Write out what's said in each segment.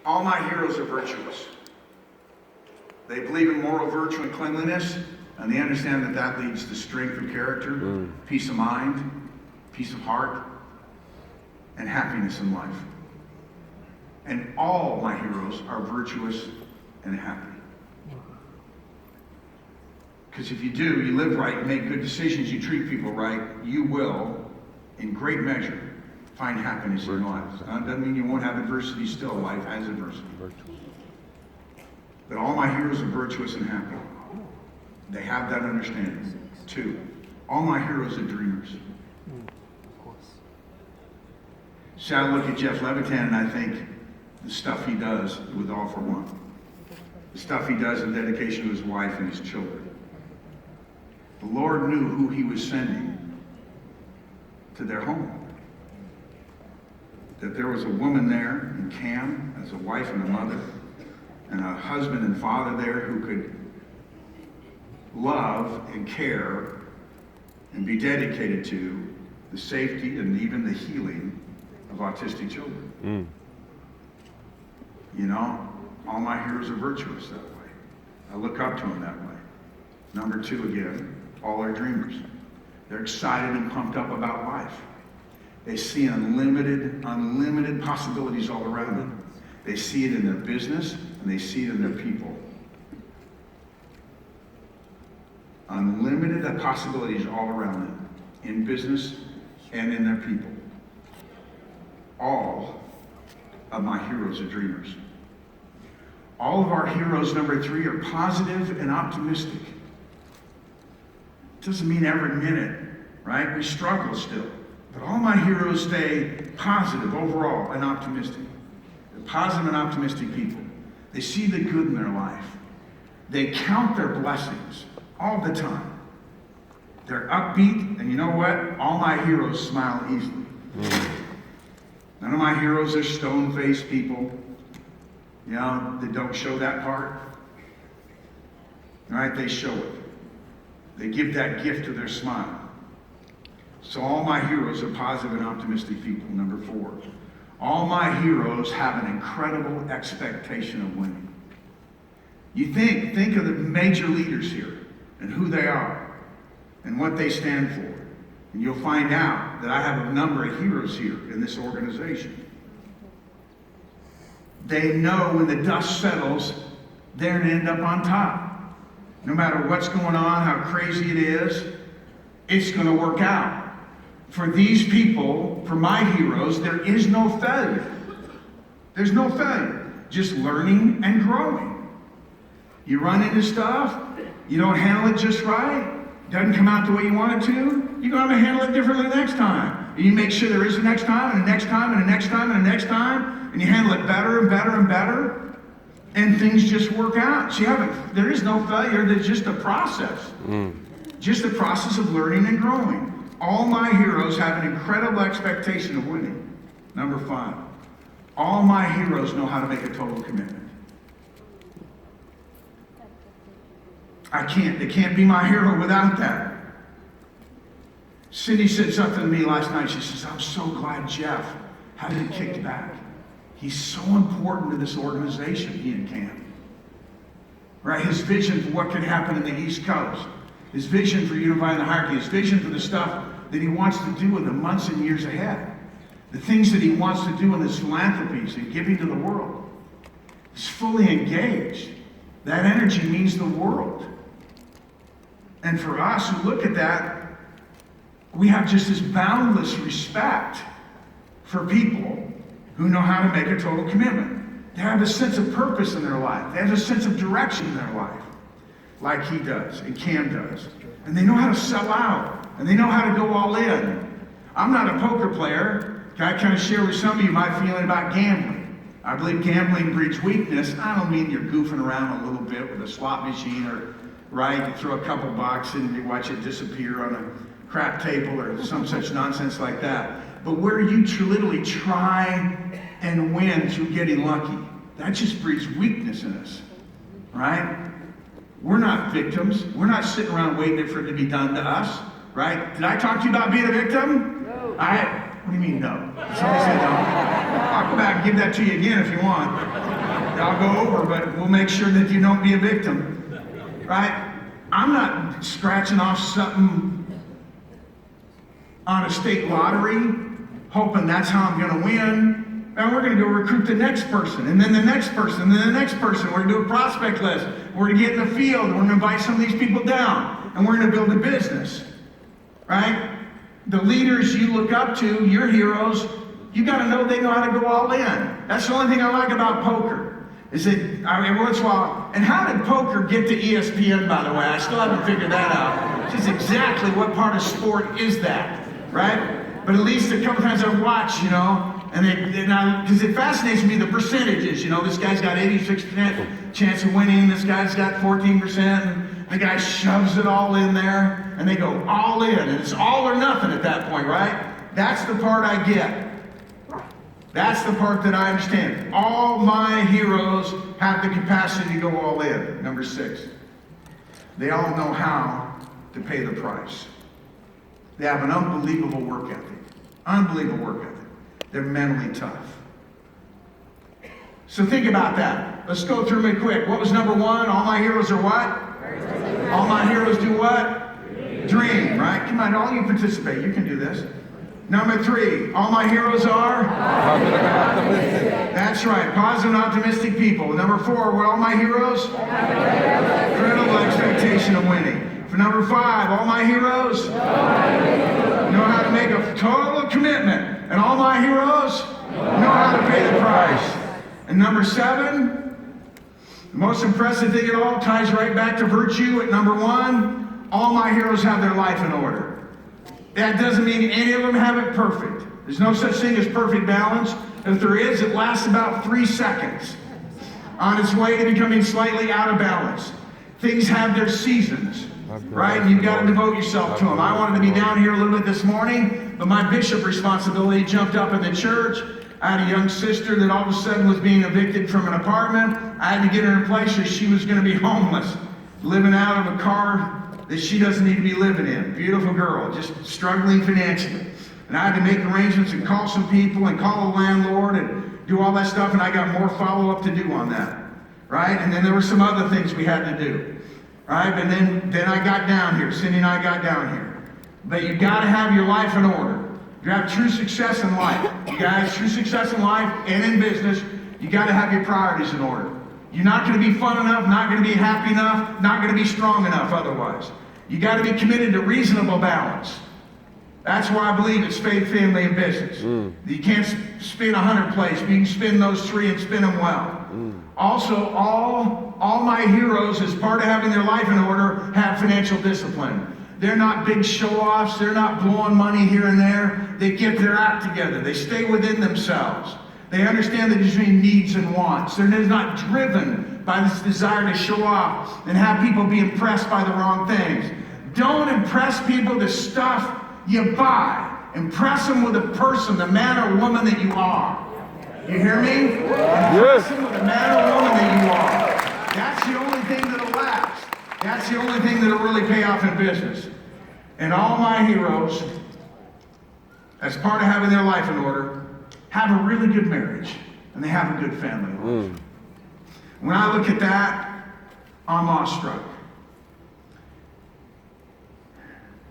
All my heroes are virtuous. They believe in moral virtue and cleanliness, and they understand that that leads to strength of character, peace of mind, peace of heart, and happiness in life. And all my heroes are virtuous and happy. Because if you do, you live right, you make good decisions, you treat people right, you will, in great measure, find happiness in your life. That doesn't mean you won't have adversity still. Life has adversity. But all my heroes are virtuous and happy. They have that understanding. 2, all my heroes are dreamers. See, I look at Jeff Levitan and I think the stuff he does with All for One. The stuff he does in dedication to his wife and his children. The Lord knew who he was sending to their home. That there was a woman there in Cam as a wife and a mother, and a husband and father there who could love and care and be dedicated to the safety and even the healing of autistic children. You know, all my heroes are virtuous that way. I look up to them that way. Number 2 again, all are dreamers. They're excited and pumped up about life. They see unlimited possibilities all around them. They see it in their business and they see it in their people. Unlimited possibilities all around them, in business and in their people. All of my heroes are dreamers. All of our heroes, number 3, are positive and optimistic. Doesn't mean every minute, right? We struggle still. But all my heroes stay positive overall and optimistic. They're positive and optimistic people. They see the good in their life. They count their blessings all the time. They're upbeat, and you know what? All my heroes smile easily. None of my heroes are stone-faced people, you know, that don't show that part. All right, they show it. They give that gift to their smile. So all my heroes are positive and optimistic people. Number 4, all my heroes have an incredible expectation of winning. You think of the major leaders here and who they are and what they stand for. And you'll find out that I have a number of heroes here in this organization. They know when the dust settles, they're going to end up on top. No matter what's going on, how crazy it is, it's going to work out. For these people, for my heroes, there is no failure. There's no failure. Just learning and growing. You run into stuff, you don't handle it just right, doesn't come out the way you want it to, you're going to handle it differently the next time. And you make sure there is a next time, and a next time, and a next time, and a next time, and you handle it better and better and better. And things just work out. See, there is no failure. There's just a process. Just a process of learning and growing. All my heroes have an incredible expectation of winning. Number 5, all my heroes know how to make a total commitment. They can't be my hero without that. Cindy said something to me last night. She says, I'm so glad Jeff hasn't kicked back. He's so important to this organization, he and Cam. Right? His vision for what can happen in the East Coast. His vision for unifying the hierarchy. His vision for the stuff that he wants to do in the months and years ahead. The things that he wants to do in his philanthropies and giving to the world. He's fully engaged. That energy means the world. And for us who look at that, we have just this boundless respect for people who know how to make a total commitment. They have a sense of purpose in their life. They have a sense of direction in their life, like he does and Cam does. And they know how to sell out, and they know how to go all in. I'm not a poker player. I kind of share with some of you my feeling about gambling. I believe gambling breeds weakness. I don't mean you're goofing around a little bit with a slot machine, or right, you throw a couple bucks and you watch it disappear on a crap table or some such nonsense like that. But where you literally try and win through getting lucky, that just breeds weakness in us, right? We're not victims. We're not sitting around waiting for it to be done to us, right? Did I talk to you about being a victim? No. What do you mean no? Somebody said no. I'll go back and give that to you again if you want. I'll go over, but we'll make sure that you don't be a victim, right? I'm not scratching off something on a state lottery, hoping that's how I'm going to win. And we're going to go recruit the next person, and then the next person, and then the next person. We're going to do a prospect list. We're going to get in the field. We're going to invite some of these people down, and we're going to build a business, right? The leaders you look up to, your heroes, you got to know they know how to go all in. That's the only thing I like about poker. Is that every once in a while, and how did poker get to ESPN, by the way? I still haven't figured that out. Just exactly what part of sport is that, right? But at least a couple times I've watched, you know, and because it fascinates me, the percentages, you know, this guy's got 86% chance of winning, this guy's got 14%, and the guy shoves it all in there, and they go all in, and it's all or nothing at that point, right? That's the part I get. That's the part that I understand. All my heroes have the capacity to go all in. Number 6, they all know how to pay the price. They have an unbelievable work ethic. Unbelievable work ethic. They're mentally tough. So think about that. Let's go through them quick. What was number 1? All my heroes are what? All my heroes do what? Dream, right? Come on, all you participate. You can do this. Number 3, all my heroes are? That's right, positive and optimistic people. Number 4, were all my heroes? Incredible expectation of winning. For number 5, all my heroes? Know how to make a total commitment. And all my heroes know how to pay the price. And number 7, the most impressive thing of all ties right back to virtue at number 1, all my heroes have their life in order. That doesn't mean any of them have it perfect. There's no such thing as perfect balance. If there is, it lasts about 3 seconds on its way to becoming slightly out of balance. Things have their seasons, right? And you've got to devote yourself to them. I wanted to be down here a little bit this morning, but my bishop responsibility jumped up in the church. I had a young sister that all of a sudden was being evicted from an apartment. I had to get her in a place where she was going to be homeless, living out of a car that she doesn't need to be living in. Beautiful girl, just struggling financially. And I had to make arrangements and call some people and call a landlord and do all that stuff, and I got more follow-up to do on that, right? And then there were some other things we had to do, right? And then I got down here. Cindy and I got down here. But you got to have your life in order. You have true success in life. You guys, true success in life and in business, you got to have your priorities in order. You're not going to be fun enough, not going to be happy enough, not going to be strong enough otherwise. You got to be committed to reasonable balance. That's why I believe it's faith, family, and business. You can't spin 100 plays, but you can spin those 3 and spin them well. Also, all my heroes, as part of having their life in order, have financial discipline. They're not big show-offs. They're not blowing money here and there. They get their act together. They stay within themselves. They understand the difference between needs and wants. They're not driven by this desire to show off and have people be impressed by the wrong things. Don't impress people with the stuff you buy. Impress them with the person, the man or woman that you are. You hear me? Impress them with the man or woman that you are. That's the only thing that'll last. That's the only thing that'll really pay off in business. And all my heroes, as part of having their life in order, have a really good marriage, and they have a good family life. When I look at that, I'm awestruck.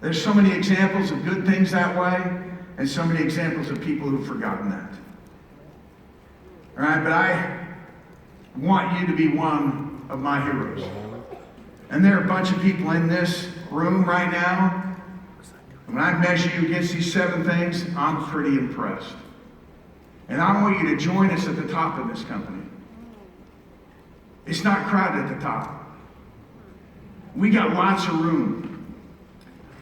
There's so many examples of good things that way, and so many examples of people who've forgotten that. All right, but I want you to be one of my heroes. And there are a bunch of people in this room right now. When I measure you against these 7 things, I'm pretty impressed. And I want you to join us at the top of this company. It's not crowded at the top. We got lots of room.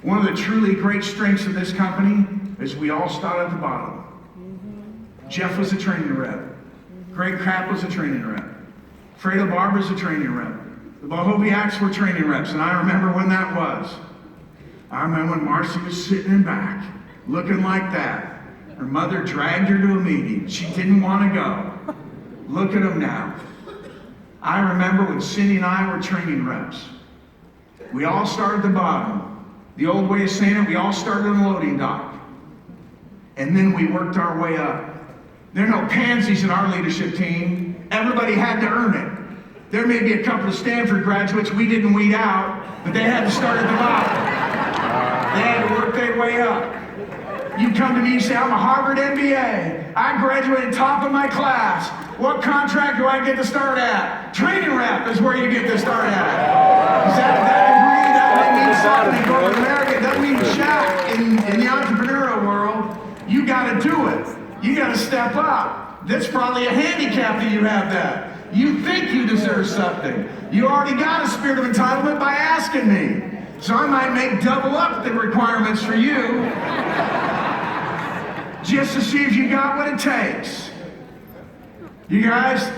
One of the truly great strengths of this company is we all start at the bottom. Jeff was a training rep. Greg Krapp was a training rep. Fredo Barber's a training rep. The Bohoviaks were training reps, and I remember when that was. I remember when Marcy was sitting in back, looking like that. Her mother dragged her to a meeting. She didn't want to go. Look at them now. I remember when Cindy and I were training reps. We all started at the bottom. The old way of saying it, we all started on the loading dock. And then we worked our way up. There are no pansies in our leadership team. Everybody had to earn it. There may be a couple of Stanford graduates we didn't weed out, but they had to start at the bottom. They had to work their way up. You come to me and say, I'm a Harvard MBA. I graduated top of my class. What contract do I get to start at? Training rep is where you get to start at. Does that degree, that might mean something in corporate America. It doesn't mean jack in the entrepreneurial world. You got to do it. You got to step up. That's probably a handicap that you have that. You think you deserve something. You already got a spirit of entitlement by asking me. So I might make double up the requirements for you just to see if you got what it takes. You guys,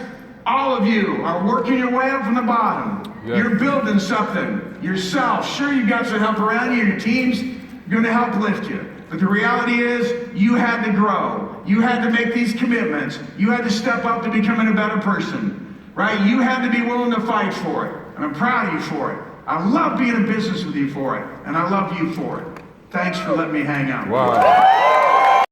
all of you are working your way up from the bottom. Yeah. You're building something yourself. Sure, you got some help around you. Your team's going to help lift you. But the reality is, you had to grow. You had to make these commitments. You had to step up to becoming a better person, right? You had to be willing to fight for it. And I'm proud of you for it. I love being in business with you for it. And I love you for it. Thanks for letting me hang out. Wow.